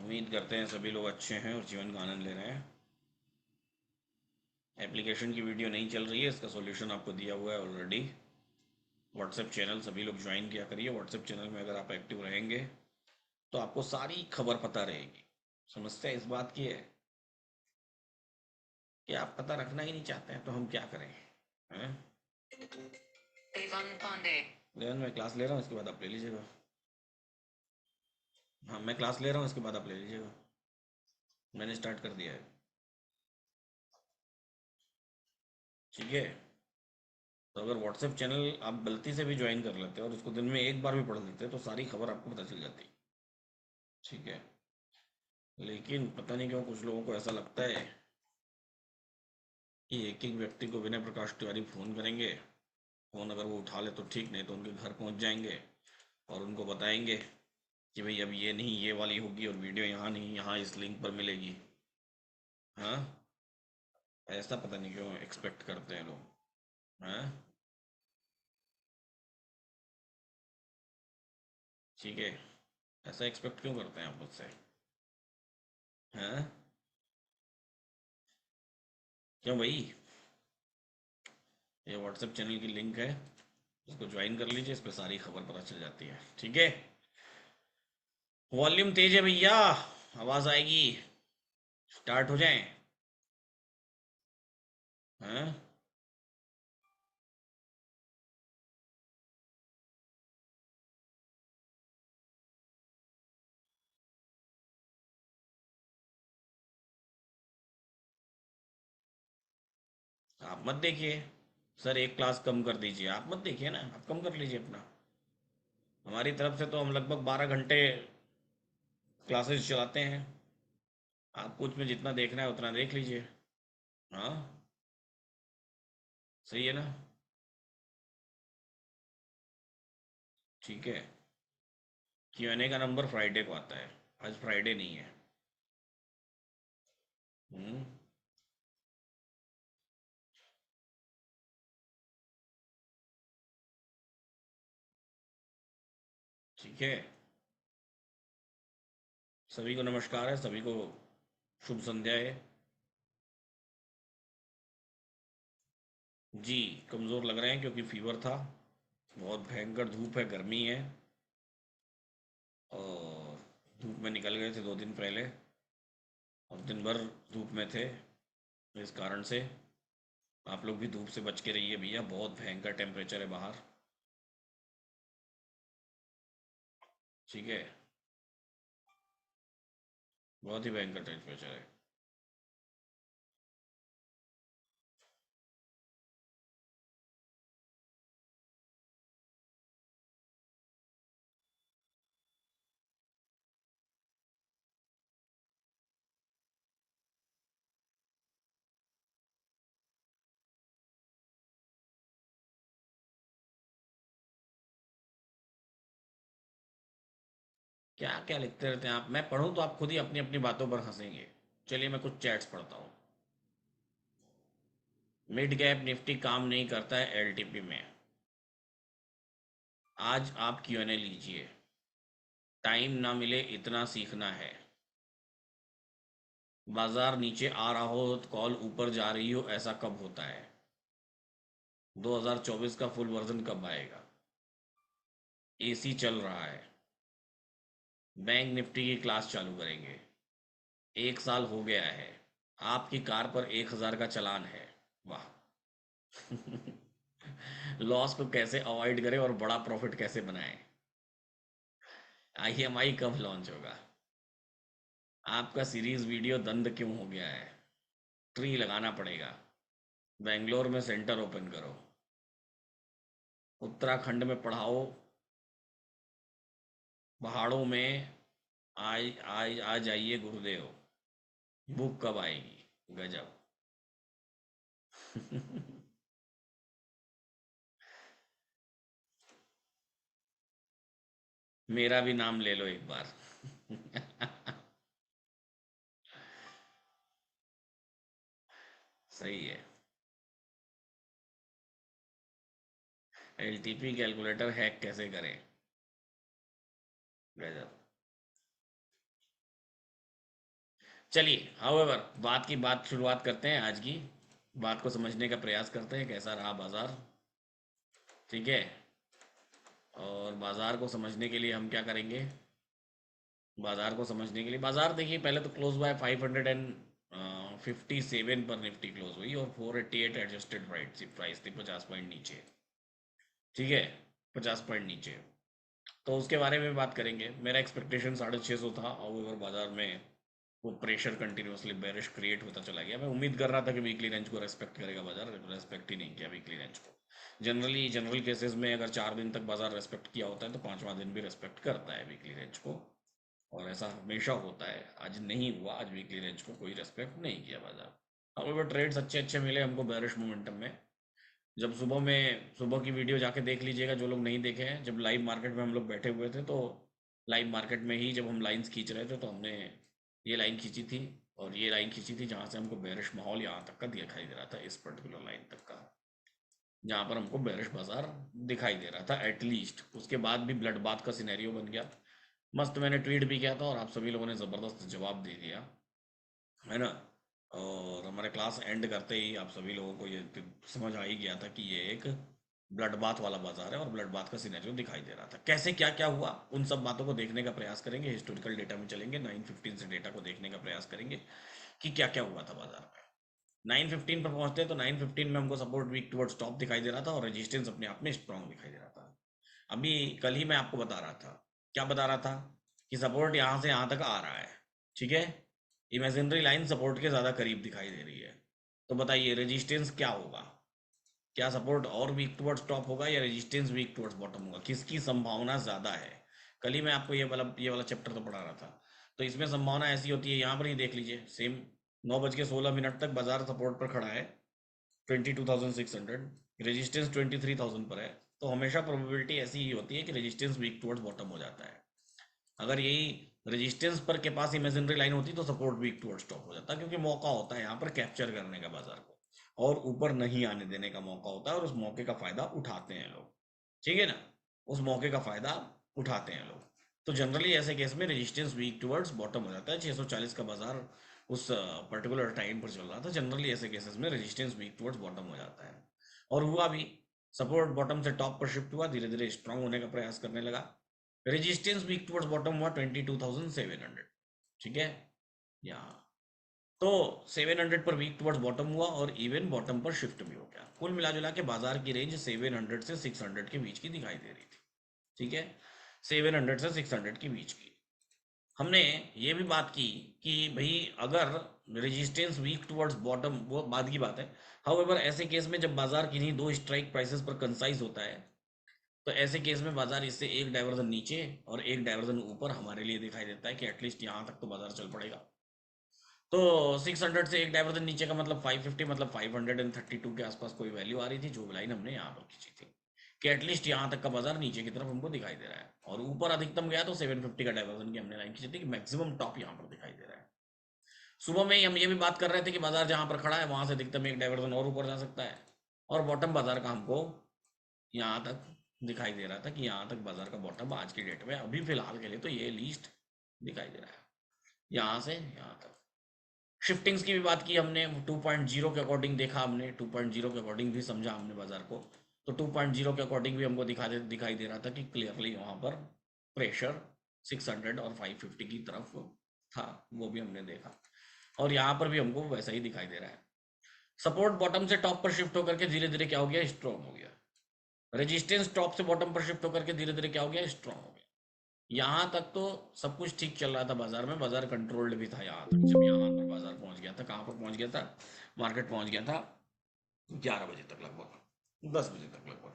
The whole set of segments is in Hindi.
उम्मीद करते हैं सभी लोग अच्छे हैं और जीवन का आनंद ले रहे हैं। एप्लीकेशन की वीडियो नहीं चल रही है, इसका सॉल्यूशन आपको दिया हुआ है ऑलरेडी। व्हाट्सएप चैनल सभी लोग ज्वाइन किया करिए। व्हाट्सएप चैनल में अगर आप एक्टिव रहेंगे तो आपको सारी खबर पता रहेगी। समस्या इस बात की है कि आप पता रखना ही नहीं चाहते हैं, तो हम क्या करें? हैं? देवन, मैं क्लास ले रहा हूँ, इसके बाद आप ले लीजिएगा। हाँ, मैं क्लास ले रहा हूँ, इसके बाद आप ले लीजिएगा। मैंने स्टार्ट कर दिया है। ठीक है। तो अगर व्हाट्सएप चैनल आप गलती से भी ज्वाइन कर लेते हैं और उसको दिन में एक बार भी पढ़ लेते हैं तो सारी खबर आपको पता चल जाती है। ठीक है। लेकिन पता नहीं क्यों कुछ लोगों को ऐसा लगता है कि एक एक व्यक्ति को विनय प्रकाश तिवारी फ़ोन करेंगे। फ़ोन अगर वो उठा ले तो ठीक, नहीं तो उनके घर पहुंच जाएंगे और उनको बताएंगे कि भाई अब ये नहीं, ये वाली होगी और वीडियो यहाँ नहीं, यहाँ इस लिंक पर मिलेगी। हाँ। ऐसा पता नहीं क्यों एक्सपेक्ट करते हैं लोग। हाँ। ठीक है। ऐसा एक्सपेक्ट क्यों करते हैं आप मुझसे? हाँ। क्यों भाई? ये व्हाट्सएप चैनल की लिंक है, इसको ज्वाइन कर लीजिए, इस पर सारी खबर पता चल जाती है। ठीक है। वॉल्यूम तेज है भैया, आवाज आएगी। स्टार्ट हो जाएं? हैं? आप मत देखिए। सर एक क्लास कम कर दीजिए, आप मत देखिए ना, आप कम कर लीजिए अपना। हमारी तरफ से तो हम लगभग 12 घंटे क्लासेस चलाते हैं। आपको उसमें जितना देखना है उतना देख लीजिए। हाँ। सही है ना? ठीक है। Q&A का नंबर फ्राइडे को आता है, आज फ्राइडे नहीं है। हम्म। ठीक है। सभी को नमस्कार है, सभी को शुभ संध्या है। जी। कमज़ोर लग रहे हैं क्योंकि फीवर था। बहुत भयंकर धूप है, गर्मी है। और धूप में निकल गए थे 2 दिन पहले और दिन भर धूप में थे। इस कारण से आप लोग भी धूप से बच के रहिए भैया, बहुत भयंकर टेम्परेचर है बाहर। ठीक है। बहुत ही भयंकर टेम्परेचर है। क्या क्या लिखते रहते हैं आप? मैं पढ़ूं तो आप खुद ही अपनी अपनी बातों पर हंसेंगे। चलिए मैं कुछ चैट्स पढ़ता हूँ। मिड गैप निफ्टी काम नहीं करता है एलटीपी में। आज आप Q&A लीजिए। टाइम ना मिले इतना सीखना है। बाजार नीचे आ रहा हो तो कॉल ऊपर जा रही हो, ऐसा कब होता है? 2024 का फुल वर्जन कब आएगा? एसी चल रहा है। बैंक निफ्टी की क्लास चालू करेंगे। 1 साल हो गया है। आपकी कार पर 1,000 का चालान है। वाह। लॉस को कैसे अवॉइड करें और बड़ा प्रॉफिट कैसे बनाएं? IMI कब लॉन्च होगा? आपका सीरीज वीडियो दंद क्यों हो गया है? ट्री लगाना पड़ेगा। बेंगलोर में सेंटर ओपन करो। उत्तराखंड में पढ़ाओ। पहाड़ों में आज आज आ जाइए गुरुदेव। बुक कब आएगी? गजब। मेरा भी नाम ले लो एक बार। सही है। LTP कैलकुलेटर हैक कैसे करें? गजब। चलिए हाउएवर बात शुरुआत करते हैं। आज की बात को समझने का प्रयास करते हैं, कैसा रहा बाजार। ठीक है। और बाजार को समझने के लिए हम क्या करेंगे? बाजार को समझने के लिए बाजार देखिए, पहले तो क्लोज बाय 557 पर निफ्टी क्लोज हुई और 488 एडजस्टेड प्राइस थी, 50 पॉइंट नीचे। ठीक है, 50 पॉइंट नीचे। तो उसके बारे में बात करेंगे। मेरा एक्सपेक्टेशन 650 था और बाजार में वो प्रेशर कंटिन्यूसली बेरिश क्रिएट होता चला गया। मैं उम्मीद कर रहा था कि वीकली रेंज को रेस्पेक्ट करेगा बाजार, रेस्पेक्ट ही नहीं किया वीकली रेंज को। जनरल केसेस में अगर 4 दिन तक बाजार रेस्पेक्ट किया होता है तो 5वां दिन भी रेस्पेक्ट करता है वीकली रेंज को, और ऐसा हमेशा होता है। आज नहीं हुआ, आज वीकली रेंज को कोई रेस्पेक्ट नहीं किया बाजार। अब ट्रेड्स अच्छे अच्छे मिले हमको बेरिश मोमेंटम में। जब सुबह की वीडियो जाके देख लीजिएगा जो लोग नहीं देखे हैं, जब लाइव मार्केट में हम लोग बैठे हुए थे, तो लाइव मार्केट में ही जब हम लाइंस खींच रहे थे तो हमने ये लाइन खींची थी और ये लाइन खींची थी जहाँ से हमको बेरिश माहौल यहाँ तक का दिखाई दे रहा था, इस पर्टिकुलर लाइन तक का, जहाँ पर हमको बेरिश बाजार दिखाई दे रहा था एटलीस्ट। उसके बाद भी ब्लड बाथ का सिनेरियो बन गया। मस्त मैंने ट्वीट भी किया था और आप सभी लोगों ने ज़बरदस्त जवाब दे दिया, है ना। और हमारे क्लास एंड करते ही आप सभी लोगों को ये समझ आ ही गया था कि ये एक ब्लड बाथ वाला बाजार है और ब्लड बाथ का सिनेरियो दिखाई दे रहा था। कैसे क्या क्या हुआ उन सब बातों को देखने का प्रयास करेंगे। हिस्टोरिकल डेटा में चलेंगे, 9:15 से डेटा को देखने का प्रयास करेंगे कि क्या क्या हुआ था बाजार में। 9:15 पर पहुंचते हैं तो 9:15 में हमको सपोर्ट वीक टुवर्ड्स टॉप दिखाई दे रहा था और रेजिस्टेंस अपने आप में स्ट्रांग दिखाई दे रहा था। अभी कल ही मैं आपको बता रहा था, क्या बता रहा था, कि सपोर्ट यहाँ से यहाँ तक आ रहा है। ठीक है, इमेजिनरी लाइन सपोर्ट के ज़्यादा करीब दिखाई दे रही है। तो बताइए रेजिस्टेंस क्या होगा? क्या सपोर्ट और वीक टुवर्ड्स टॉप होगा या रेजिस्टेंस वीक टुवर्ड्स बॉटम होगा? किसकी संभावना ज़्यादा है? कल ही मैं आपको ये वाला चैप्टर तो पढ़ा रहा था। तो इसमें संभावना ऐसी होती है, यहाँ पर ही देख लीजिए, सेम 9:16 तक बाजार सपोर्ट पर खड़ा है 22,600, रेजिस्टेंस 23,000 पर है। तो हमेशा प्रोबेबिलिटी ऐसी ही होती है कि रेजिस्टेंस वीक टुवर्ड्स बॉटम हो जाता है। अगर यही रेजिस्टेंस पर के पास इमेजिनरी लाइन होती तो सपोर्ट वीक टुवर्ड्स टॉप हो जाता, क्योंकि मौका होता है यहाँ पर कैप्चर करने का बाजार को और ऊपर नहीं आने देने का मौका होता है, और उस मौके का फायदा उठाते हैं लोग। ठीक है ना, उस मौके का फायदा उठाते हैं लोग। तो जनरली ऐसे केस में रेजिस्टेंस वीक टुवर्ड्स बॉटम हो जाता है। 640 का बाजार उस पर्टिकुलर टाइम पर चल रहा था। जनरली ऐसे केसेस में रेजिस्टेंस वीक टुवर्ड्स बॉटम हो जाता है, और हुआ भी। सपोर्ट बॉटम से टॉप पर शिफ्ट हुआ, धीरे धीरे स्ट्रांग होने का प्रयास करने लगा। रेजिस्टेंस वीक टुवर्ड्स बॉटम हुआ 22,700। ठीक है, यहाँ तो 700 पर वीक टुवर्ड्स बॉटम हुआ और इवन बॉटम पर शिफ्ट भी हो गया। कुल मिला जुला के बाजार की रेंज 700 से 600 के बीच की दिखाई दे रही थी। ठीक है, 700 से 600 के बीच की। हमने ये भी बात की कि भाई अगर रेजिस्टेंस वीक टुवर्ड्स बॉटम, वो बाद की बात है। हाउएवर ऐसे केस में जब बाजार किन्हीं दो स्ट्राइक प्राइसेस पर कंसाइज होता है, तो ऐसे केस में बाजार इससे एक डाइवर्जन नीचे और एक डाइवर्जन ऊपर हमारे लिए दिखाई देता है कि एटलीस्ट यहाँ तक तो बाजार चल पड़ेगा। तो 600 से एक डाइवर्जन नीचे का मतलब 550, मतलब 532 के आसपास कोई वैल्यू आ रही थी, जो लाइन हमने यहाँ पर खींची थी कि एटलीस्ट यहाँ तक का बाजार नीचे की तरफ हमको दिखाई दे रहा है। और ऊपर अधिकतम गया तो 750 का डाइवर्जन की हमने लाइन खींची थी कि मैक्सिमम टॉप यहाँ पर दिखाई दे रहा है। सुबह में ही हम ये भी बात कर रहे थे कि बाजार जहाँ पर खड़ा है वहां से अधिकतम एक डाइवर्जन और ऊपर जा सकता है, और बॉटम बाजार का हमको यहाँ तक दिखाई दे रहा था कि यहाँ तक बाजार का बॉटम आज की डेट में अभी फिलहाल के लिए तो ये लीस्ट दिखाई दे रहा है, यहाँ से यहाँ तक। शिफ्टिंग्स की भी बात की हमने, 2.0 के अकॉर्डिंग देखा हमने, 2.0 के अकॉर्डिंग भी समझा हमने बाजार को। तो 2.0 के अकॉर्डिंग भी हमको दिखाई दे रहा था कि क्लियरली वहाँ पर प्रेशर 600 और 550 की तरफ था, वो भी हमने देखा। और यहाँ पर भी हमको वैसा ही दिखाई दे रहा है। सपोर्ट बॉटम से टॉप पर शिफ्ट होकर के धीरे धीरे क्या हो गया, स्ट्रॉन्ग हो गया। रेजिस्टेंस टॉप से बॉटम पर शिफ्ट होकर के धीरे धीरे क्या हो गया, स्ट्रॉन्ग हो गया। यहाँ तक तो सब कुछ ठीक चल रहा था बाजार में, बाजार कंट्रोल्ड भी था यहाँ तक। जब यहाँ पर बाजार पहुंच गया था, कहाँ पर पहुंच गया था, मार्केट पहुंच गया था 11 बजे तक लगभग, 10 बजे तक लगभग।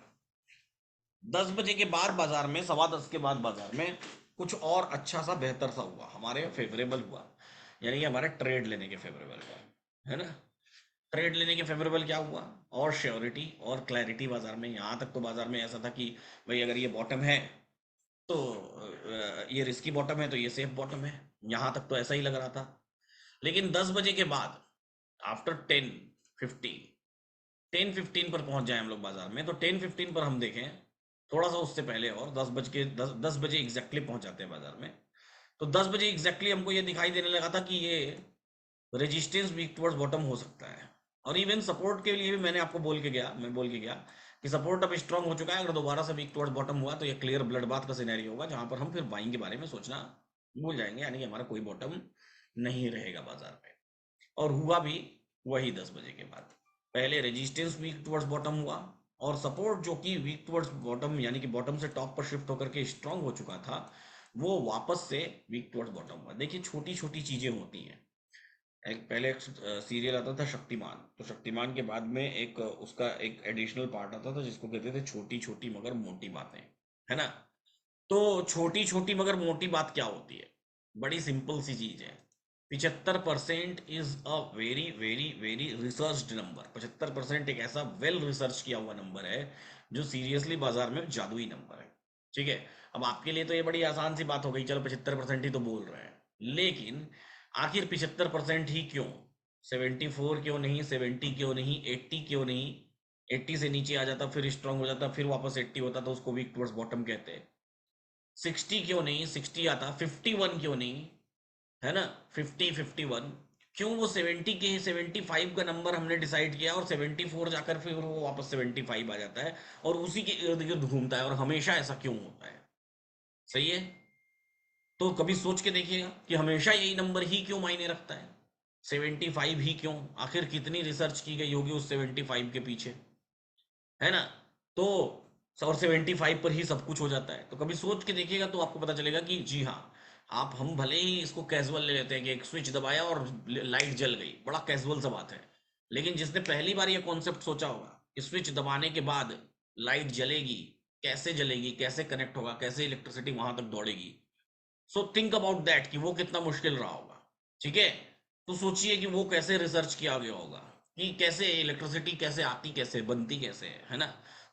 10 बजे के बाद बाजार में, 10:15 के बाद बाजार में कुछ और अच्छा सा बेहतर सा हुआ, हमारे फेवरेबल हुआ, यानी कि हमारे ट्रेड लेने के फेवरेबल हुआ, है ना। ट्रेड लेने के फेवरेबल क्या हुआ, और श्योरिटी और क्लैरिटी बाजार में। यहाँ तक तो बाजार में ऐसा था कि भाई अगर ये बॉटम है तो ये रिस्की बॉटम है, तो ये सेफ बॉटम है, यहाँ तक तो ऐसा ही लग रहा था। लेकिन 10 बजे के बाद, आफ्टर 10:15 पर पहुंच जाए हम लोग बाजार में, तो 10:15 पर हम देखें, थोड़ा सा उससे पहले, और 10 बजे एग्जैक्टली पहुंच जाते हैं बाजार में। तो 10 बजे एग्जैक्टली हमको ये दिखाई देने लगा था कि ये रेजिस्टेंस वीक टुवर्ड्स बॉटम हो सकता है। और इवन सपोर्ट के लिए भी मैं बोल के गया कि सपोर्ट अब स्ट्रांग हो चुका है, अगर दोबारा से वीक टुवर्ड्स बॉटम हुआ तो ये क्लियर ब्लड बाथ का सिनेरियो होगा, जहां पर हम फिर बाइंग के बारे में सोचना भूल जाएंगे, यानी कि हमारा कोई बॉटम नहीं रहेगा बाजार में। और हुआ भी वही 10 बजे के बाद, पहले रेजिस्टेंस वीक टुवर्ड्स बॉटम हुआ, और सपोर्ट जो कि वीक टुवर्ड्स बॉटम यानी कि बॉटम से टॉप पर शिफ्ट होकर के स्ट्रांग हो चुका था, वो वापस से वीक टुवर्ड्स बॉटम हुआ। देखिए छोटी छोटी चीजें होती हैं। पहले एक सीरियल आता था शक्तिमान, तो शक्तिमान के बाद में एक उसका एक एडिशनल पार्ट आता था जिसको कहते थे छोटी छोटी मगर मोटी बातें, है ना। तो छोटी छोटी मगर मोटी बात क्या होती है? बड़ी सिंपल सी चीज है। 75% is a very very very researched number. 75% एक ऐसा वेल रिसर्च किया हुआ नंबर है जो सीरियसली बाजार में जादुई नंबर है। ठीक है। अब आपके लिए तो ये बड़ी आसान सी बात हो गई, चलो 75% ही तो बोल रहे हैं, लेकिन आखिर 75% ही क्यों? 74 क्यों नहीं, 70 क्यों नहीं, 80 क्यों नहीं? 80 से नीचे आ जाता फिर स्ट्रांग हो जाता, फिर वापस 80 होता तो उसको वीक टुवर्ड्स बॉटम कहते हैं। 60 क्यों नहीं, 60 आता, 51 क्यों नहीं, है ना, 50 51 क्यों? वो 70 के 75 का नंबर हमने डिसाइड किया और 74 जाकर फिर वो वापस 75 आ जाता है और उसी के इर्द गिर्द घूमता है, और हमेशा ऐसा क्यों होता है? सही है। तो कभी सोच के देखिएगा कि हमेशा यही नंबर ही क्यों मायने रखता है? 75 ही क्यों? आखिर कितनी रिसर्च की गई होगी उस 75 के पीछे, है ना। तो और 75 पर ही सब कुछ हो जाता है। तो कभी सोच के देखिएगा तो आपको पता चलेगा कि जी हाँ, आप हम भले ही इसको कैजुअल ले लेते हैं कि एक स्विच दबाया और लाइट जल गई, बड़ा कैजुअल सा बात है, लेकिन जिसने पहली बार ये कॉन्सेप्ट सोचा होगा कि स्विच दबाने के बाद लाइट जलेगी, कैसे कनेक्ट होगा, कैसे इलेक्ट्रिसिटी वहां तक दौड़ेगी, सो थिंक अबाउट दैट कि वो कितना मुश्किल रहा होगा। ठीक है। तो सोचिए कि वो कैसे रिसर्च किया गया होगा, कि कैसे इलेक्ट्रिसिटी कैसे आती, कैसे बनती, कैसे है ना।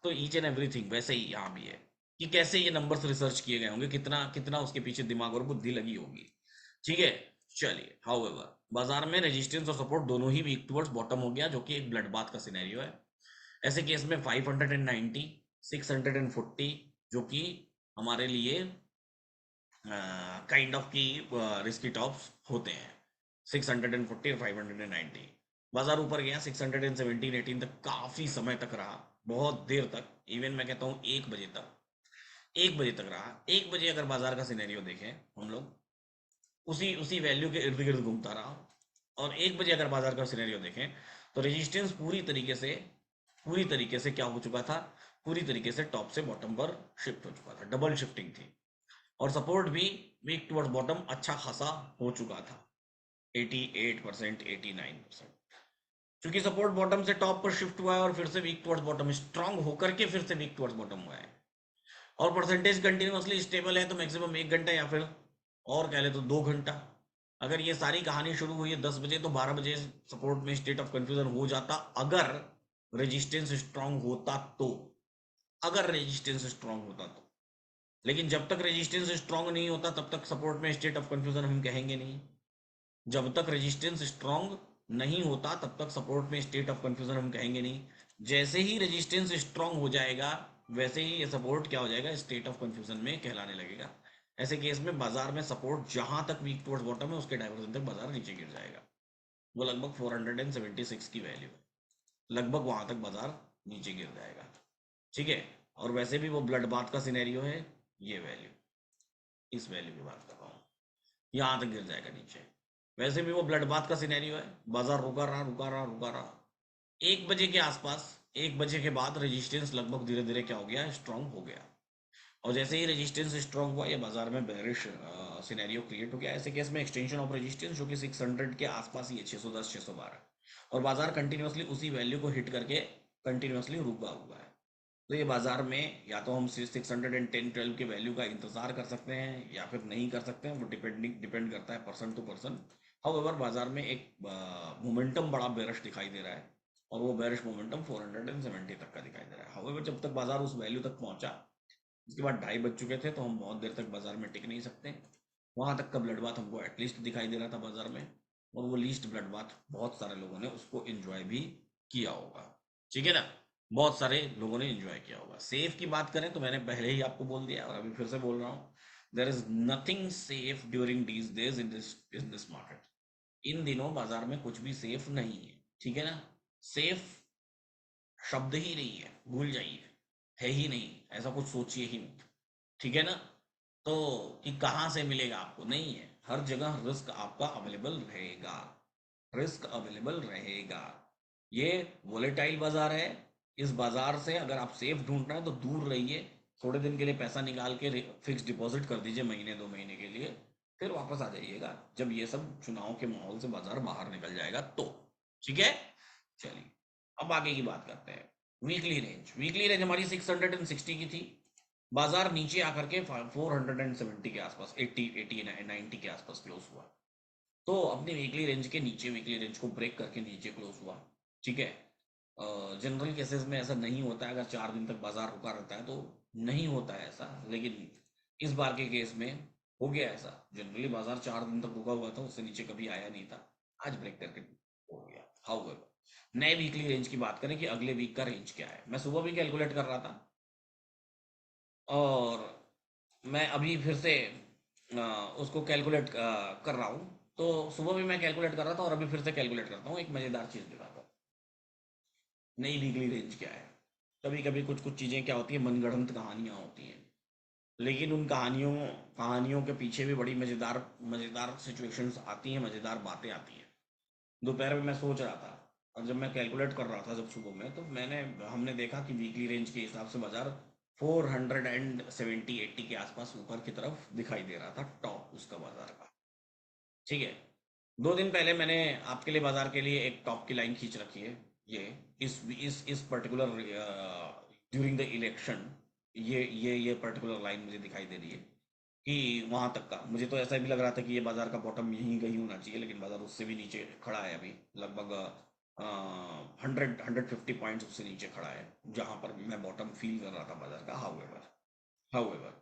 तो ईच एंड एवरीथिंग वैसे ही यहाँ भी है कि कैसे ये नंबर्स रिसर्च किए गए होंगे, कितना कितना उसके पीछे दिमाग और बुद्धि लगी होगी। ठीक है। चलिए, हाउएवर बाजार में रेजिस्टेंस और सपोर्ट दोनों ही वीक टुवर्ड्स बॉटम हो गया, जो कि एक ब्लड बाथ का सिनेरियो है। ऐसे केस में 590, 640 जो कि हमारे लिए काइंड ऑफ की रिस्की टॉप्स होते हैं। 640 और 590 बाजार ऊपर गया, 617 18 तक काफी समय तक रहा, बहुत देर तक, इवन मैं कहता हूँ 1 बजे तक, 1 बजे तक रहा। 1 बजे अगर बाजार का सिनेरियो देखें हम लोग, उसी उसी वैल्यू के इर्द गिर्द घूमता रहा। और 1 बजे अगर बाजार का सिनेरियो देखें तो रेजिस्टेंस पूरी तरीके से क्या हो चुका था, पूरी तरीके से टॉप से बॉटम पर शिफ्ट हो चुका था, डबल शिफ्टिंग थी। और सपोर्ट भी वीक टुवर्ड्स बॉटम अच्छा खासा हो चुका था, 88% 89%। क्योंकि सपोर्ट बॉटम से टॉप पर शिफ्ट हुआ है और फिर से वीक टुवर्ड्स बॉटम स्ट्रांग होकर के फिर से वीक टुवर्ड्स बॉटम हुआ है, और परसेंटेज कंटिन्यूअसली स्टेबल है, तो मैक्सिमम 1 घंटा या फिर और कह ले तो 2 घंटा। अगर ये सारी कहानी शुरू हुई है 10 बजे, तो 12 बजे सपोर्ट में स्टेट ऑफ कंफ्यूजन हो जाता, अगर रेजिस्टेंस स्ट्रांग होता तो, अगर रेजिस्टेंस स्ट्रांग होता तो। लेकिन जब तक रेजिस्टेंस स्ट्रांग नहीं होता तब तक सपोर्ट में स्टेट ऑफ कंफ्यूजन हम कहेंगे नहीं। जब तक रेजिस्टेंस स्ट्रांग नहीं होता तब तक सपोर्ट में स्टेट ऑफ कंफ्यूजन हम कहेंगे नहीं। जैसे ही रेजिस्टेंस स्ट्रांग हो जाएगा वैसे ही ये सपोर्ट क्या हो जाएगा, स्टेट ऑफ कंफ्यूजन में कहलाने लगेगा। ऐसे केस में बाजार में सपोर्ट जहां तक वीक टुवर्ड्स बॉटम है उसके डाइवर्जन तक बाजार नीचे गिर जाएगा। वो लगभग 476 की वैल्यू है, लगभग वहां तक बाजार नीचे गिर जाएगा। ठीक है। और वैसे भी वो ब्लड बाथ का सिनेरियो है, ये वैल्यू, इस वैल्यू की बात कर रहा हूँ, यहाँ तक गिर जाएगा नीचे। वैसे भी वो ब्लड बाथ का सिनेरियो है, बाजार रुका रहा रुका रहा रुका रहा। 1 बजे के आसपास, 1 बजे के बाद रेजिस्टेंस लगभग धीरे धीरे क्या हो गया, स्ट्रांग हो गया। और जैसे ही रेजिस्टेंस स्ट्रांग हुआ, ये बाजार में बेरिश सिनेरियो क्रिएट हो गया। ऐसे केस में एक्सटेंशन ऑफ रेजिस्टेंस जो कि 600 के आसपास ही है, 610 612, और बाजार कंटिन्यूसली उसी वैल्यू को हिट करके कंटिन्यूसली रुका हुआ है। तो ये बाजार में या तो हम 610 12 के वैल्यू का इंतजार कर सकते हैं या फिर नहीं कर सकते हैं, वो डिपेंड करता है पर्सन टू पर्सन। हाउएवर बाजार में एक मोमेंटम बड़ा बेरिश दिखाई दे रहा है, और वो बेरिश मोमेंटम 470 तक का दिखाई दे रहा है। हाउएवर जब तक बाजार उस वैल्यू तक पहुंचा, उसके बाद 2:30 बज चुके थे, तो हम बहुत देर तक बाजार में टिक नहीं सकते। वहां तक का ब्लड बाथ हमको एटलीस्ट दिखाई दे रहा था बाजार में, और वो लीस्ट ब्लड बाथ बहुत सारे लोगों ने उसको एंजॉय भी किया होगा। ठीक है ना, बहुत सारे लोगों ने एंजॉय किया होगा। सेफ की बात करें तो मैंने पहले ही आपको बोल दिया और अभी फिर से बोल रहा हूँ, there is nothing safe during these days in this business market. इन दिनों बाजार में कुछ भी सेफ नहीं है, ठीक है ना। सेफ शब्द ही नहीं है, भूल जाइए, है ही नहीं, ऐसा कुछ सोचिए ही मत, ठीक है ना। तो कि कहाँ से मिलेगा आपको, नहीं है, हर जगह रिस्क आपका अवेलेबल रहेगा, रिस्क अवेलेबल रहेगा। ये वोलेटाइल बाजार है, इस बाजार से अगर आप सेफ ढूंढना है तो दूर रहिए। थोड़े दिन के लिए पैसा निकाल के फिक्स डिपॉजिट कर दीजिए, महीने 2 महीने के लिए, फिर वापस आ जाइएगा जब ये सब चुनाव के माहौल से बाजार बाहर निकल जाएगा तो, ठीक है। चलिए, अब आगे की बात करते हैं। वीकली रेंज हमारी 660 की थी। बाजार नीचे आकर के 470 के आसपास, 80 90 के आसपास क्लोज हुआ। तो अपनी वीकली रेंज के नीचे, वीकली रेंज को ब्रेक करके नीचे क्लोज हुआ, ठीक है। जनरल केसेस में ऐसा नहीं होता है, अगर 4 दिन तक बाजार रुका रहता है तो नहीं होता है ऐसा, लेकिन इस बार के केस में हो गया ऐसा। जनरली बाजार 4 दिन तक रुका हुआ था, उससे नीचे कभी आया नहीं था, आज ब्रेक करके हो गया। हाउ नए वीकली रेंज की बात करें कि अगले वीक का रेंज क्या है, मैं सुबह भी कैलकुलेट कर रहा था, और मैं अभी फिर से उसको कैलकुलेट कर रहा हूँ। तो सुबह भी मैं कैलकुलेट कर रहा था और अभी फिर से कैलकुलेट करता हूँ, एक मज़ेदार चीज़ दिखाता हूँ। नई वीकली रेंज क्या है। कभी कभी कुछ कुछ चीज़ें क्या होती है, मनगढ़ंत कहानियाँ होती हैं, लेकिन उन कहानियों कहानियों के पीछे भी बड़ी मज़ेदार मज़ेदार सिचुएशंस आती हैं, मज़ेदार बातें आती हैं। दोपहर में मैं सोच रहा था, और जब मैं कैलकुलेट कर रहा था जब सुबह में, तो हमने देखा कि वीकली रेंज के हिसाब से बाजार 470 80 के आसपास ऊपर की तरफ दिखाई दे रहा था, टॉप उसका बाजार का, ठीक है। 2 दिन पहले मैंने आपके लिए बाजार के लिए एक टॉप की लाइन खींच रखी है। ये इस पर्टिकुलर ड्यूरिंग द इलेक्शन, ये पर्टिकुलर लाइन मुझे दिखाई दे रही है कि वहां तक का, मुझे तो ऐसा भी लग रहा था कि ये बाजार का बॉटम यहीं कहीं होना चाहिए, लेकिन बाजार उससे भी नीचे खड़ा है अभी, लगभग 100 150 पॉइंट्स उससे नीचे खड़ा है, जहां पर मैं बॉटम फील कर रहा था बाजार का। हाउएवर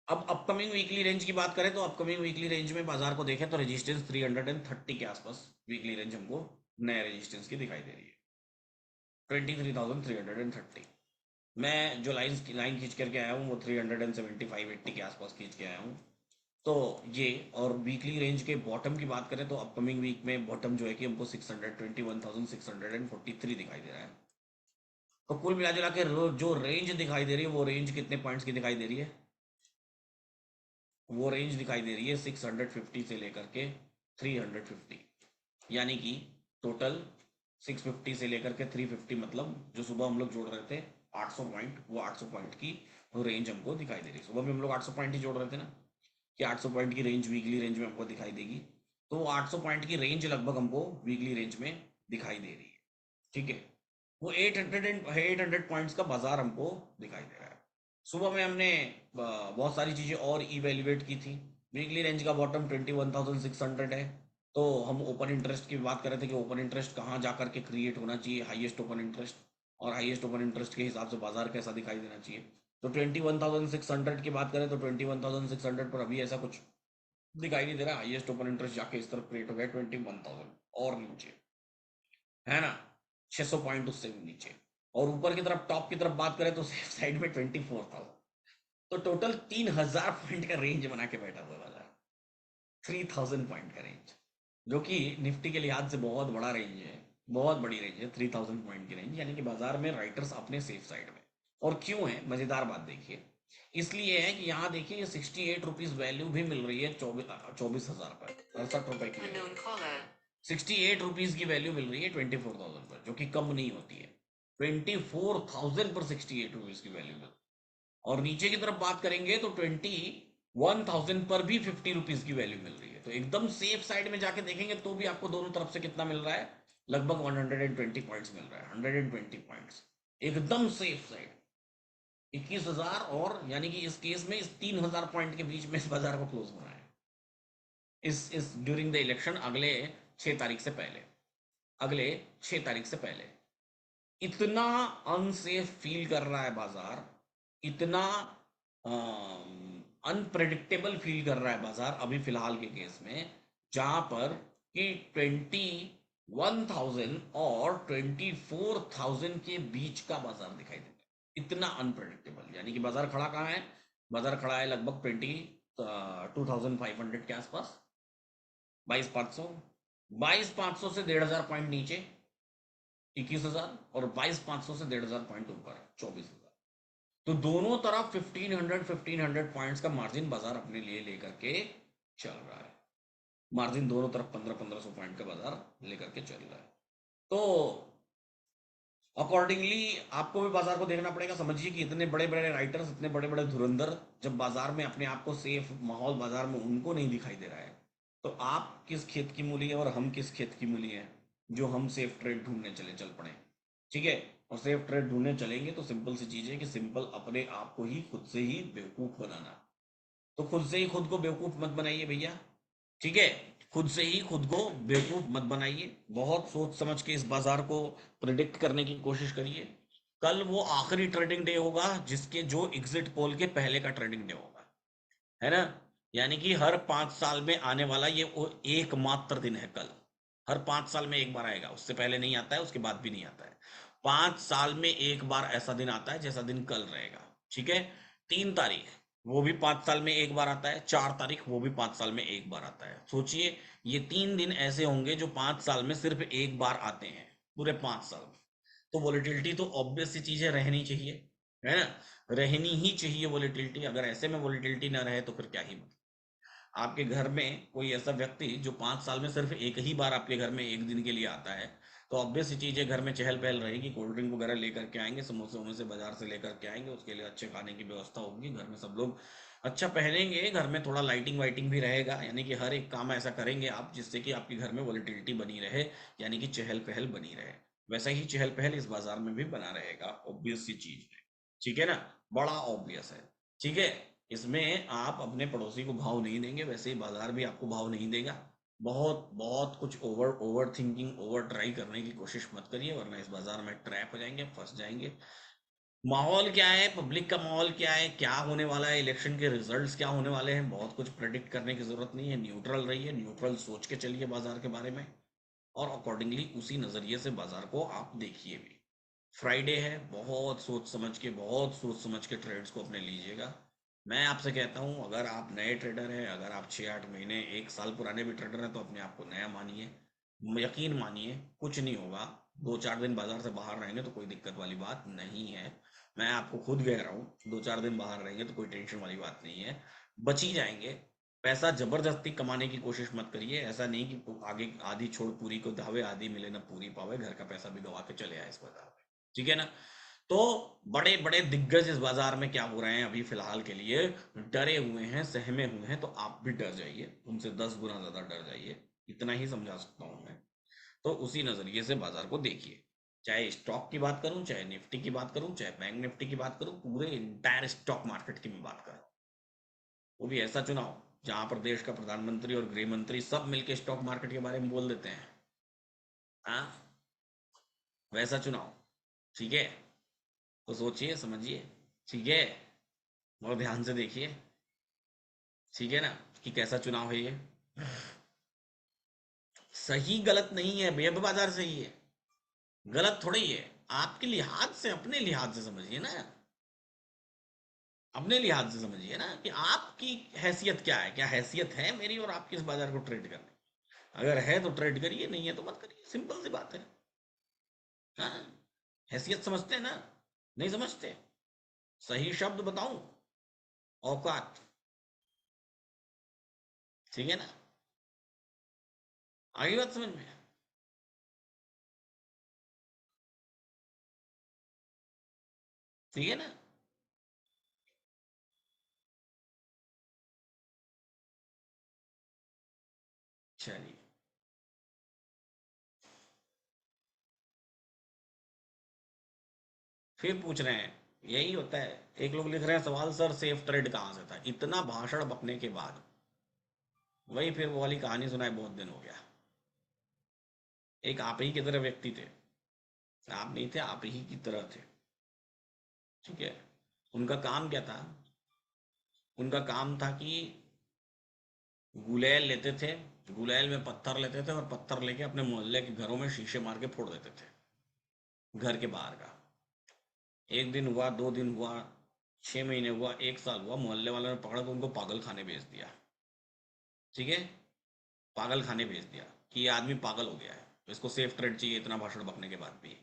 अब अपकमिंग वीकली रेंज की बात करें तो अपकमिंग वीकली रेंज में बाजार को देखें तो रेजिस्टेंस 330 के आसपास वीकली रेंज हमको नया रेजिस्टेंस की दिखाई दे रही है, 23,330। मैं जो लाइन खींच करके आया हूँ वो 375 80 के आसपास खींच के आया हूँ। तो ये, और वीकली रेंज के बॉटम की बात करें तो अपकमिंग वीक में बॉटम जो है कि हमको 621,643 दिखाई दे रहा है। तो कुल मिला जुला के जो रेंज दिखाई दे रही है, वो रेंज कितने पॉइंट्स की दिखाई दे रही है, वो रेंज दिखाई दे रही है 650 से लेकर के 350, यानी कि टोटल 650 से लेकर के 350, मतलब जो सुबह हम लोग जोड़ रहे थे 800 पॉइंट, वो 800 पॉइंट की रेंज हमको दिखाई दे रही है। सुबह भी हम लोग 800 पॉइंट ही जोड़ रहे थे ना, कि 800 पॉइंट की रेंज वीकली रेंज में हमको दिखाई देगी। तो वो 800 पॉइंट की रेंज लगभग हमको वीकली रेंज में दिखाई दे रही है, ठीक है। वो 800 पॉइंट्स का बाजार हमको दिखाई दे रहा है। सुबह में हमने बहुत सारी चीज़ें और इवेल्युएट की थी। वीकली रेंज का बॉटम 21,600 है। तो हम ओपन इंटरेस्ट की बात कर रहे थे कि ओपन इंटरेस्ट कहाँ जा करके क्रिएट होना चाहिए, हाईएस्ट ओपन इंटरेस्ट, और हाईएस्ट ओपन इंटरेस्ट के हिसाब से बाजार कैसा दिखाई देना चाहिए। तो 21,600 की बात करें तो 21,600 पर अभी ऐसा कुछ दिखाई नहीं दे रहा। हाईएस्ट ओपन इंटरेस्ट जाके इस तरफ क्रिएट हो गया 21,000 और नीचे, है ना, 600 पॉइंट उससे भी नीचे। और ऊपर की तरफ टॉप की तरफ बात करें तो सेफ साइड में 24,000। तो टोटल 3,000 पॉइंट का रेंज बना के बैठा हुआ बाजार, 3,000 पॉइंट का रेंज, जो कि निफ्टी के लिहाज से बहुत बड़ा रेंज है, बहुत बड़ी रेंज है 3,000 पॉइंट की रेंज, यानी कि बाजार में राइटर्स अपने सेफ साइड में। और क्यों है, मजेदार बात देखिए, इसलिए है कि यहाँ देखिए 68 रुपीज वैल्यू भी मिल रही है 24,000 पर, 68 रुपए की 68 रुपीज की वैल्यू मिल रही है 24,000 पर, जो कि कम नहीं होती है। 24,000 पर 68 रुपीज की वैल्यू मिल, और नीचे की तरफ बात करेंगे तो 21,000 पर भी 50 रुपीज की वैल्यू मिल रही है। तो एकदम सेफ साइड में जाके देखेंगे तो भी आपको दोनों तरफ से कितना मिल रहा है, लगभग 120 पॉइंट्स मिल रहा है, 120 पॉइंट्स, एकदम सेफ साइड। 21,000, और यानी कि इस केस में इस 3,000 पॉइंट के बीच में इस बाजार को क्लोज होना है, इस ड्यूरिंग द इलेक्शन, अगले 6 तारीख से पहले, अगले 6 तारीख से पहले। इतना अनसेफ फील कर रहा है बाजार, इतना अनप्रेडिक्टेबल फील कर रहा है बाजार अभी फिलहाल के केस में, जहां पर कि 21,000 और 24,000 के बीच का बाजार दिखाई देता है, इतना अनप्रेडिक्टेबल। यानी कि बाजार खड़ा कहाँ है, बाजार खड़ा है लगभग 22,500 के आसपास, 22,500, 22,500 से 1,500 पॉइंट नीचे 21,000, और 22,500 से 1,500 पॉइंट ऊपर 24,000। तो दोनों तरफ 1,500 पॉइंट्स का मार्जिन बाजार अपने लिए लेकर के चल रहा है। मार्जिन दोनों तरफ 1500 पॉइंट का बाजार लेकर के चल रहा है। तो अकॉर्डिंगली आपको भी बाजार को देखना पड़ेगा। समझिए कि इतने बड़े बड़े राइटर्स, इतने बड़े बड़े धुरंधर जब बाजार में अपने आप को सेफ माहौल बाजार में उनको नहीं दिखाई दे रहा है, तो आप किस खेत की मूली है और हम किस खेत की मूली है जो हम सेफ ट्रेड ढूंढने चल पड़े। ठीक है। और सेफ ट्रेड ढूंढने चलेंगे तो सिंपल सी चीज है कि सिंपल अपने आप को ही खुद से ही बेवकूफ बनाना। तो खुद से ही खुद को बेवकूफ मत बनाइए भैया। ठीक है। खुद से ही खुद को बेवकूफ मत बनाइए। बहुत सोच समझ के इस बाजार को प्रिडिक्ट करने की कोशिश करिए। कल वो आखिरी ट्रेडिंग डे होगा जिसके जो एग्जिट पोल के पहले का ट्रेडिंग डे होगा, है ना। यानी कि हर 5 साल में आने वाला ये वो एकमात्र दिन है कल। हर 5 साल में एक बार आएगा, उससे पहले नहीं आता है, उसके बाद भी नहीं आता है। 5 साल में एक बार ऐसा दिन आता है जैसा दिन कल रहेगा। ठीक है। 3 तारीख वो भी 5 साल में एक बार आता है, 4 तारीख वो भी 5 साल में एक बार आता है। सोचिए, ये 3 दिन ऐसे होंगे जो 5 साल में सिर्फ एक बार आते हैं, पूरे 5 साल में। तो वोलेटिलिटी तो ऑब्वियस सी चीज है, रहनी चाहिए, है ना। रहनी ही चाहिए वोलेटिलिटी। अगर ऐसे में वोलेटिलिटी ना रहे तो फिर क्या ही मतलब। आपके घर में कोई ऐसा व्यक्ति जो 5 साल में सिर्फ एक ही बार आपके घर में एक दिन के लिए आता है, तो ऑब्वियस सी चीज है, घर में चहल पहल रहेगी, कोल्ड ड्रिंक वगैरह लेकर के आएंगे, समोसे वमोसे बाजार से लेकर के आएंगे, उसके लिए अच्छे खाने की व्यवस्था होगी, घर में सब लोग अच्छा पहनेंगे, घर में थोड़ा लाइटिंग वाइटिंग भी रहेगा। यानी कि हर एक काम ऐसा करेंगे आप जिससे कि आपके घर में वोलेटिलिटी बनी रहे, यानी कि चहल पहल बनी रहे। वैसा ही चहल पहल इस बाजार में भी बना रहेगा, ऑब्वियस सी चीज है। ठीक है ना। बड़ा ऑब्वियस है। ठीक है। इसमें आप अपने पड़ोसी को भाव नहीं देंगे, वैसे ही बाजार भी आपको भाव नहीं देगा। बहुत बहुत कुछ over over thinking, over try करने की कोशिश मत करिए, वरना इस बाजार में ट्रैप हो जाएंगे, फंस जाएंगे। माहौल क्या है, पब्लिक का माहौल क्या है, क्या होने वाला है, इलेक्शन के रिजल्ट्स क्या होने वाले हैं, बहुत कुछ प्रेडिक्ट करने की जरूरत नहीं है। न्यूट्रल रहिए, न्यूट्रल सोच के चलिए बाजार के बारे में, और अकॉर्डिंगली उसी नज़रिए से बाजार को आप देखिए भी। फ्राइडे है, बहुत सोच समझ के ट्रेड्स को अपने लीजिएगा। मैं आपसे कहता हूँ, अगर आप नए ट्रेडर हैं, अगर आप 6-8 महीने 1 साल पुराने भी ट्रेडर हैं, तो अपने आप को नया मानिए, यकीन मानिए, कुछ नहीं होगा। 2-4 दिन बाजार से बाहर रहेंगे तो कोई दिक्कत वाली बात नहीं है। मैं आपको खुद कह रहा हूँ, 2-4 दिन बाहर रहेंगे तो कोई टेंशन वाली बात नहीं है, बच ही जाएंगे। पैसा जबरदस्ती कमाने की कोशिश मत करिए। ऐसा नहीं कि आगे आधी छोड़ पूरी को धावे, आधी मिले ना पूरी पावे, घर का पैसा भी गवा के चले आए इस बाजार में। ठीक है ना। तो बड़े बड़े दिग्गज इस बाजार में क्या हो रहे हैं अभी फिलहाल के लिए, डरे हुए हैं, सहमे हुए हैं। तो आप भी डर जाइए, उनसे 10 गुना ज्यादा डर जाइए। इतना ही समझा सकता हूं मैं। तो उसी नजरिए से बाजार को देखिए। चाहे स्टॉक की बात करूं, चाहे निफ्टी की बात करूं, चाहे बैंक निफ्टी की बात करूं, पूरे इंटायर स्टॉक मार्केट की मैं बात कर रहा हूं। वो भी ऐसा चुनाव जहां पर देश का प्रधानमंत्री और गृह मंत्री सब मिलकर स्टॉक मार्केट के बारे में बोल देते हैं। हाँ, वैसा चुनाव। ठीक है। तो सोचिए समझिए। ठीक है। और ध्यान से देखिए। ठीक है ना, कि कैसा चुनाव है ये। सही गलत नहीं है भैया, बाजार सही है, गलत थोड़ी है। आपके लिहाज से, अपने लिहाज से समझिए ना। अपने लिहाज से समझिए ना कि आपकी हैसियत क्या है, क्या हैसियत है मेरी और आपकी इस बाजार को ट्रेड करने। अगर है तो ट्रेड करिए, नहीं है तो मत करिए, सिंपल सी बात है। हाँ। हैसियत समझते हैं ना, नहीं समझते। सही शब्द बताऊं, औकात। ठीक है ना। आगे बात समझ में। ठीक है ना। चलिए। फिर पूछ रहे हैं, यही होता है। एक लोग लिख रहे हैं सवाल, सर सेफ ट्रेड कहाँ से था, इतना भाषण बकने के बाद। वही फिर वो वाली कहानी सुनाए, बहुत दिन हो गया। एक आप ही की तरह व्यक्ति थे, आप नहीं थे, आप ही की तरह थे। ठीक है। उनका काम क्या था। उनका काम था कि गुलेल लेते थे, गुलेल में पत्थर लेते थे, और पत्थर लेके अपने मोहल्ले के घरों में शीशे मार के फोड़ देते थे, घर के बाहर का। 1 दिन हुआ, 2 दिन हुआ, 6 महीने हुआ, 1 साल हुआ, मोहल्ले वालों ने पकड़ कर उनको पागल खाने भेज दिया। ठीक है। पागल खाने भेज दिया। कि ये आदमी पागल हो गया है, तो इसको सेफ ट्रेड चाहिए इतना भाषण बकने के बाद भी।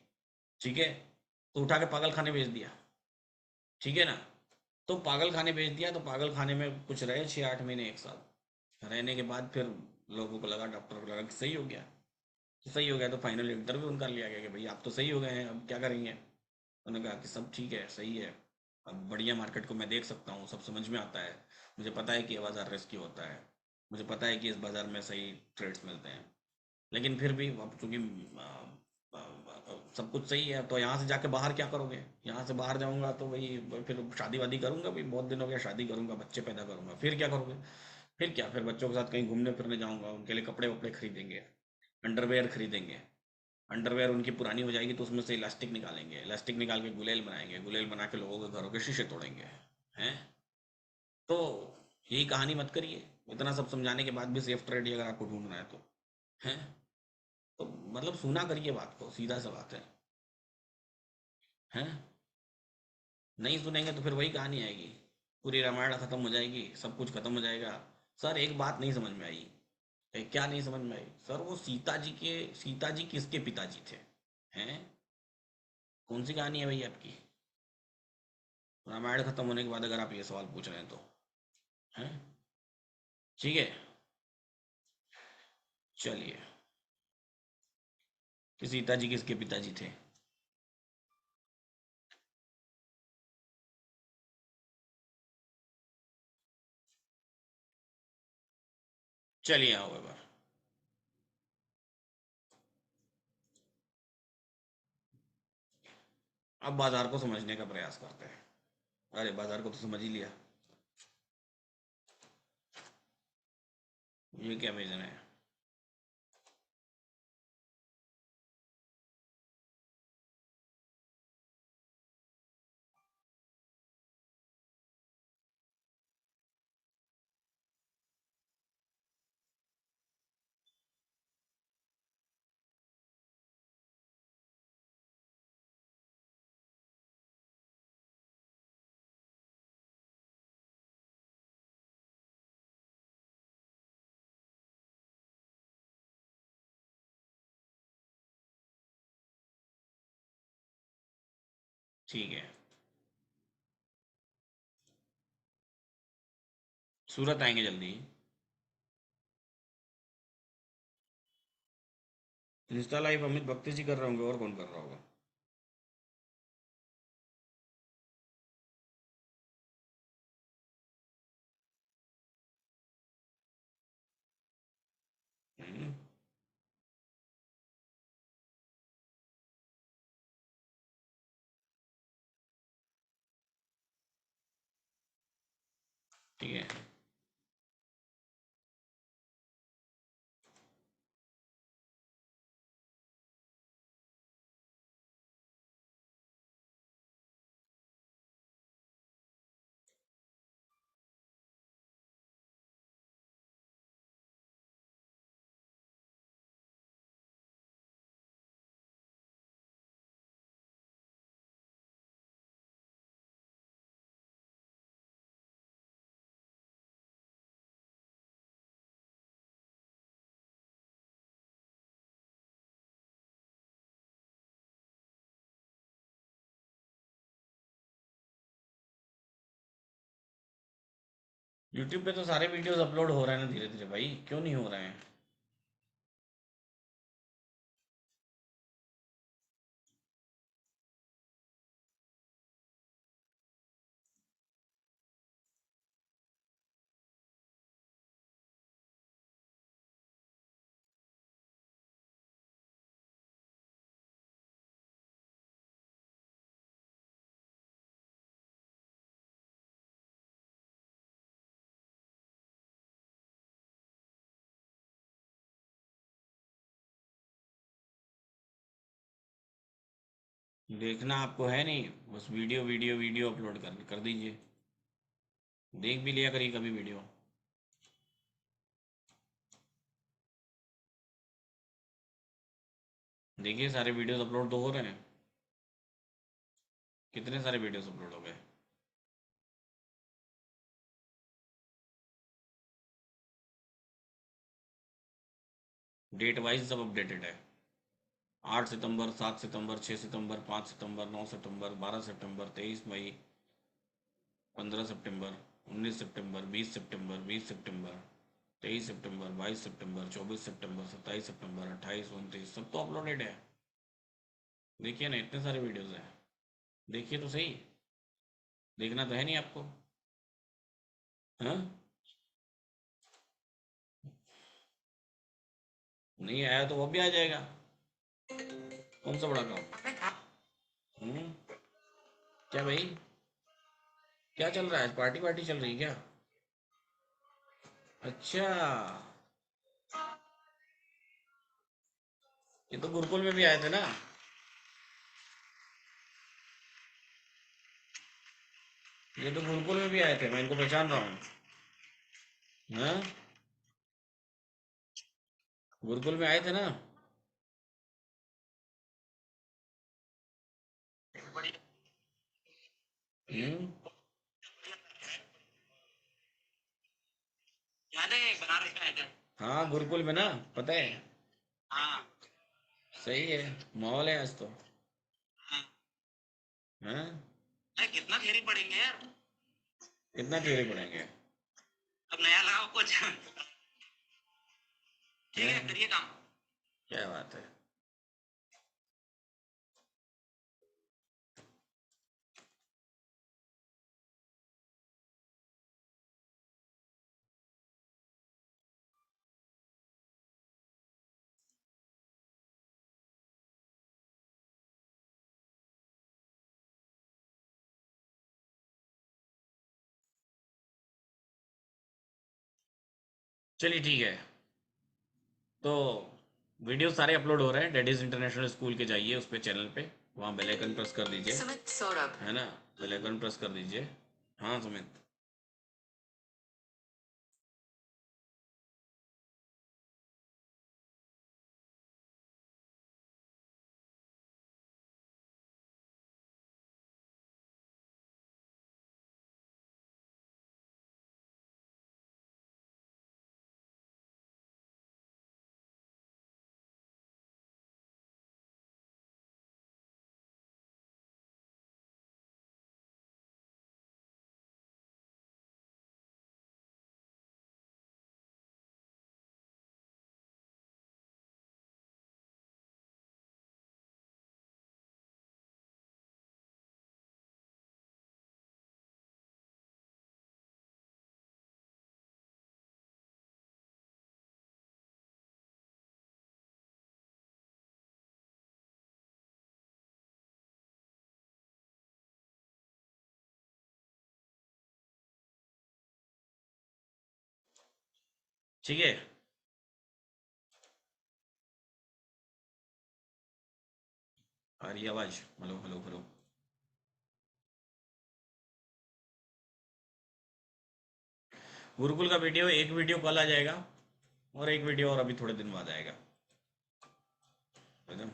ठीक है, तो उठा के पागल खाने भेज दिया। ठीक है ना, तो पागल खाने भेज दिया, तो पागल खाने में कुछ रहे 6-8 महीने 1 साल। रहने के बाद फिर लोगों को लगा, डॉक्टर को लगा कि सही हो गया। तो सही हो गया तो फाइनल इंटरव्यू उनका लिया गया कि भाई आप तो सही हो गए हैं, अब क्या करेंगे। उन्होंने कहा कि सब ठीक है, सही है, अब बढ़िया मार्केट को मैं देख सकता हूँ, सब समझ में आता है, मुझे पता है कि ये बाज़ार रिस्की होता है, मुझे पता है कि इस बाज़ार में सही ट्रेड्स मिलते हैं। लेकिन फिर भी अब चूंकि सब कुछ सही है, तो यहाँ से जाके बाहर क्या करोगे। यहाँ से बाहर जाऊंगा तो भाई फिर शादी वादी करूंगा, भाई बहुत दिन हो गया शादी करूंगा, बच्चे पैदा करूंगा, फिर क्या करोगे। फिर क्या, फिर बच्चों के साथ कहीं घूमने फिरने जाऊंगा, उनके लिए कपड़े वपड़े खरीदेंगे, अंडरवेयर खरीदेंगे। अंडरवेयर उनकी पुरानी हो जाएगी तो उसमें से इलास्टिक निकालेंगे, इलास्टिक निकाल के गुलेल बनाएंगे, गुलेल बना के लोगों के घरों के शीशे तोड़ेंगे। हैं। तो यही कहानी मत करिए। इतना सब समझाने के बाद भी सेफ ट्रेड ही अगर आपको ढूंढना है तो। हैं। तो मतलब सुना करिए बात को, सीधा सा बात है। हैं। नहीं सुनेंगे तो फिर वही कहानी आएगी, पूरी रामायण खत्म हो जाएगी, सब कुछ खत्म हो जाएगा। सर एक बात नहीं समझ में आई। क्या नहीं समझ में आई सर, वो सीता जी किसके पिताजी थे। हैं। कौन सी कहानी है भाई आपकी। रामायण खत्म होने के बाद अगर आप ये सवाल पूछ रहे हैं तो। हैं। ठीक है। चलिए, कि सीता जी किसके पिताजी थे। चलिए आओ एक बार। अब बाजार को समझने का प्रयास करते हैं। अरे बाजार को तो समझ ही लिया। ये क्या विजन है। ठीक है। सूरत आएंगे जल्दी। इंस्टा लाइव अमित भक्ति जी कर रहे होंगे, और कौन कर रहा होगा। हम्म, ठीक है। यूट्यूब पे तो सारे वीडियोस अपलोड हो रहे हैं ना धीरे धीरे भाई, क्यों नहीं हो रहे हैं। देखना आपको है नहीं, बस वीडियो वीडियो वीडियो अपलोड कर दीजिए। देख भी लिया करिए कभी वीडियो। देखिए सारे वीडियोस अपलोड तो हो रहे हैं। कितने सारे वीडियोस अपलोड हो गए। डेट वाइज सब अपडेटेड है। 8 सितंबर, 7 सितंबर, 6 सितंबर, 5 सितंबर, 9 सितंबर, 12 सितंबर, 23 मई, 15 सितंबर, 19 सितंबर, 20 सितंबर, 20 सितंबर, 23 सितंबर, 22 सितंबर, 24 सितंबर, 27 सितंबर, 28, 29 सब तो अपलोडेड है। देखिए ना, इतने सारे वीडियोस हैं। देखिए तो सही। देखना तो है नहीं आपको? हाँ, नहीं आया तो वो भी आ जाएगा। कौन सा बड़ा काम? हम्म। क्या भाई? क्या चल रहा है? पार्टी वार्टी चल रही है क्या? अच्छा। ये तो गुरुकुल में भी आए थे ना। ये तो गुरुकुल में भी आए थे, मैं इनको पहचान रहा हूँ। हाँ, गुरुकुल में आए थे ना। हम्म। याद है बनारस में आए थे। हाँ, गुरुकुल में ना। पता है। हाँ। सही है। माहौल है आज तो। हाँ। अरे कितना थियरी पढ़ेंगे यार? कितना थियरी पढ़ेंगे? अब नया लगाओ कुछ। ठीक है, करिए काम। क्या बात है। चलिए ठीक है। तो वीडियो सारे अपलोड हो रहे हैं डैडीज इंटरनेशनल स्कूल के, जाइए उस पे, चैनल पे। वहाँ बेल आइकन प्रेस कर दीजिए। सुमित सौरभ है ना? बेल आइकन प्रेस कर दीजिए। हाँ सुमित। ठीक है। आ रही है आवाज? Hello hello hello. गुरुकुल का वीडियो, एक वीडियो कल आ जाएगा, और एक वीडियो और अभी थोड़े दिन बाद आएगा। है ना?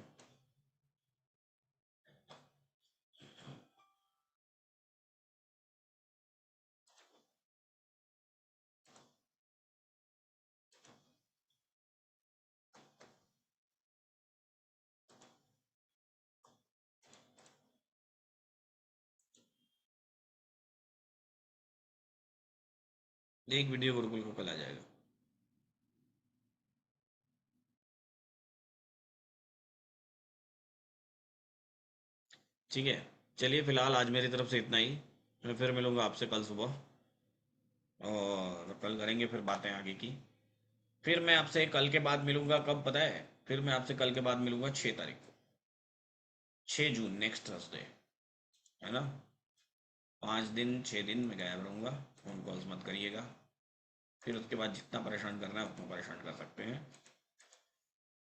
एक वीडियो गुरुकुल को कल आ जाएगा। ठीक है। चलिए फिलहाल आज मेरी तरफ से इतना ही। मैं फिर मिलूंगा आपसे कल सुबह, और कल करेंगे फिर बातें आगे की। फिर मैं आपसे कल के बाद मिलूंगा, कब पता है? फिर मैं आपसे कल के बाद मिलूंगा 6 तारीख को। 6 जून, नेक्स्ट थर्सडे। है ना? 5 दिन 6 दिन मैं गायब रहूंगा। फोन कॉल्स मत करिएगा। फिर उसके बाद जितना परेशान करना है उतना परेशान कर सकते हैं।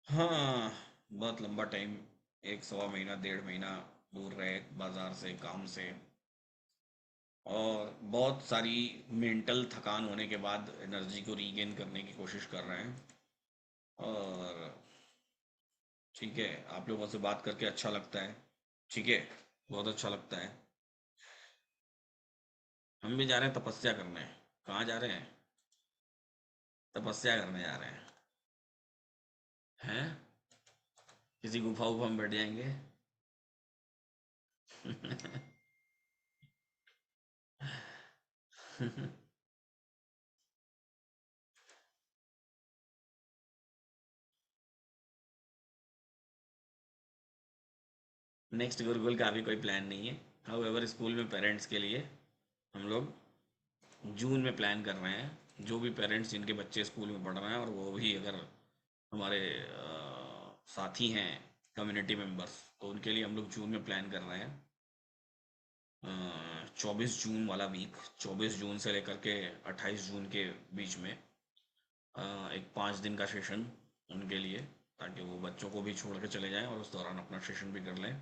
हाँ। बहुत लंबा टाइम, एक सवा महीना 1.5 महीना दूर रहे बाजार से, काम से, और बहुत सारी मेंटल थकान होने के बाद एनर्जी को रीगेन करने की कोशिश कर रहे हैं। और ठीक है, आप लोगों से बात करके अच्छा लगता है। ठीक है, बहुत अच्छा लगता है। हम भी जा रहे हैं तपस्या करने। कहाँ जा रहे हैं? तपस्या करने जा रहे हैं। हैं? किसी गुफा उफा में बैठ जाएंगे। नेक्स्ट गुरुकुल का अभी कोई प्लान नहीं है। हाउएवर स्कूल में पेरेंट्स के लिए हम लोग जून में प्लान कर रहे हैं। जो भी पेरेंट्स जिनके बच्चे स्कूल में पढ़ रहे हैं और वो भी अगर हमारे साथी हैं, कम्युनिटी मेंबर्स, तो उनके लिए हम लोग जून में प्लान कर रहे हैं। 24 जून वाला वीक, 24 जून से लेकर के 28 जून के बीच में एक 5 दिन का सेशन उनके लिए, ताकि वो बच्चों को भी छोड़ के चले जाएं और उस दौरान अपना सेशन भी कर लें।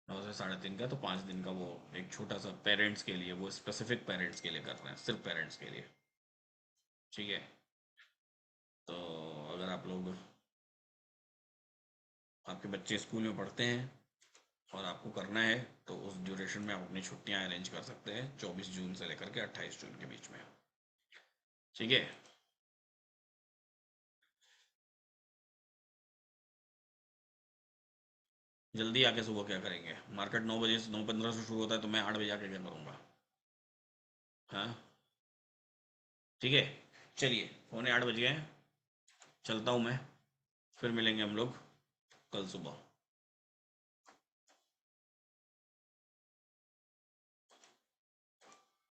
9 से 3.5 का, तो 5 दिन का वो एक छोटा सा पेरेंट्स के लिए, वो स्पेसिफिक पेरेंट्स के लिए कर रहे हैं, सिर्फ पेरेंट्स के लिए। ठीक है। तो अगर आप लोग, आपके बच्चे स्कूल में पढ़ते हैं और आपको करना है, तो उस ड्यूरेशन में आप अपनी छुट्टियां अरेंज कर सकते हैं, 24 जून से लेकर के 28 जून के बीच में। ठीक है। जल्दी आके सुबह क्या करेंगे? मार्केट 9 बजे से 9:15 से शुरू होता है, तो मैं 8 बजे आके क्या करूँगा? हाँ। ठीक है। चलिए, 7:45 बज गए हैं, चलता हूँ मैं। फिर मिलेंगे हम लोग कल सुबह।